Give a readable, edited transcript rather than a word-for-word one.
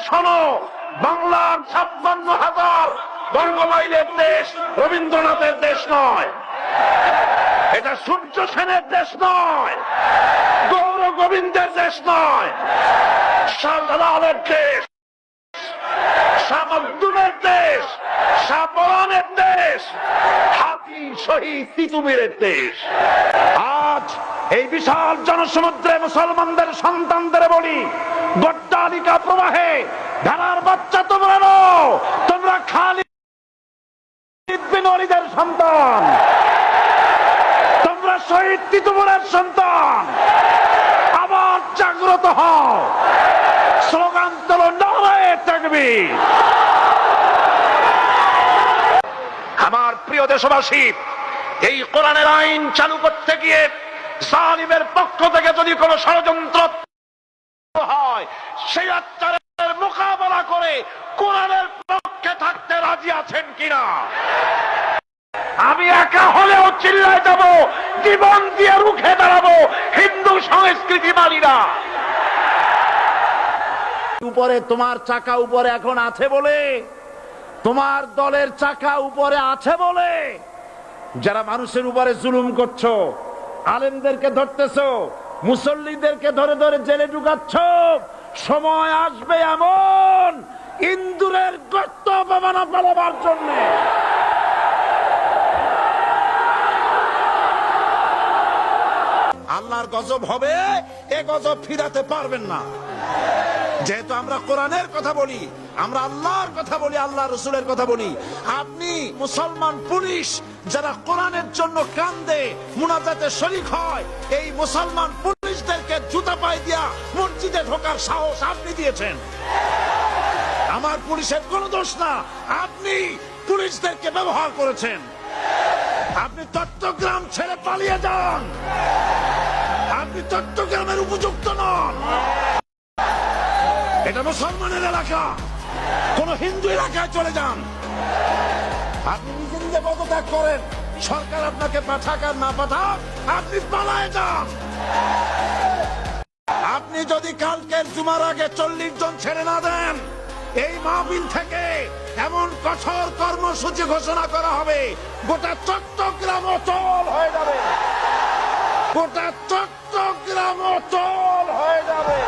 শোনো, বাংলার 56,000 বর্গমাইলের দেশ রবীন্দ্রনাথের দেশ নয়, এটা সূর্য সেনের দেশ নয়, গৌর গোবিন্দের দেশ নয়, শাহজালালের দেশ, শাহ আব্দুলের দেশ, শাহ পরানের দেশ, হাতি শহীদ তিতুমিরের দেশ। আজ এই বিশাল জনসমুদ্রে মুসলমানদের সন্তানদের বলি, গড্ডালিকা প্রবাহে ধারার বাচ্চা তোমরা নও, তোমরা খালিদ বিন ওয়ালিদের সন্তান, তোমরা শহীদ তিতুমিরের সন্তান। আবার জাগ্রত হও, স্লোগান তোলো, নারায়ে তাকবীর। আমার প্রিয় দেশবাসী, এই কোরআনের আইন চালু করতে গিয়ে জালিমের পক্ষ থেকে যদি কোনো ষড়যন্ত্র হয়, সেই অত্যাচারের মোকাবেলা করে কোরআনের পক্ষে থাকতে রাজি আছেন কিনা? আমি একা হলেও চিল্লায় যাব, জীবন দিয়ে রুখে দাঁড়াবো হিন্দু সংস্কৃতি মানিনা। উপরে তোমার চাকা উপরে এখন আছে বলে, তোমার দলের চাকা উপরে আছে বলে যারা মানুষের উপরে জুলুম করছো, আলেমদেরকে ধরতেছো, মুসল্লিদেরকে ধরে ধরে জেলে ঢুকাচ্ছ, সময় আসবে এমন ইন্দুরের গর্ত অপমানা পালাবার জন্য। আল্লাহর গজব হবে, এ গজব ফিরাতে পারবেন না। যেহেতু আমরা কোরআনের কথা বলি, আমরা আল্লাহর কথা বলি, আল্লাহ রসুলের কথা বলি, আপনি মুসলমান পুলিশ যারা কোরআনের জন্য কান্দে, মুনাজাতে শরীক হয়, এই মুসলমান পুলিশদেরকে জুতা পায়ে দিয়া মসজিদে ঢোকার সাহস আপনি দিয়েছেন। আমার পুলিশের কোনো দোষ না, আপনি পুলিশদেরকে ব্যবহার করেছেন। আপনি চট্টগ্রাম ছেড়ে পালিয়ে যান, আপনি চট্টগ্রামের উপযুক্ত নন। এটা মুসলমানের এলাকা, কোন হিন্দু এলাকায় চলে যান। আপনি নিজে নিজে পদত্যাগ করেন, সরকার আপনাকে পাঠাক আর না পাঠাক, আপনি পালায়ে যান। আপনি যদি কালকের জুমার আগে 40 জন ছেড়ে না দেন, এই মাহফিল থেকে এমন কঠোর কর্মসূচি ঘোষণা করা হবে, গোটা চট্টগ্রাম অচল হয়ে যাবে, গোটা চট্টগ্রাম অচল হয়ে যাবে।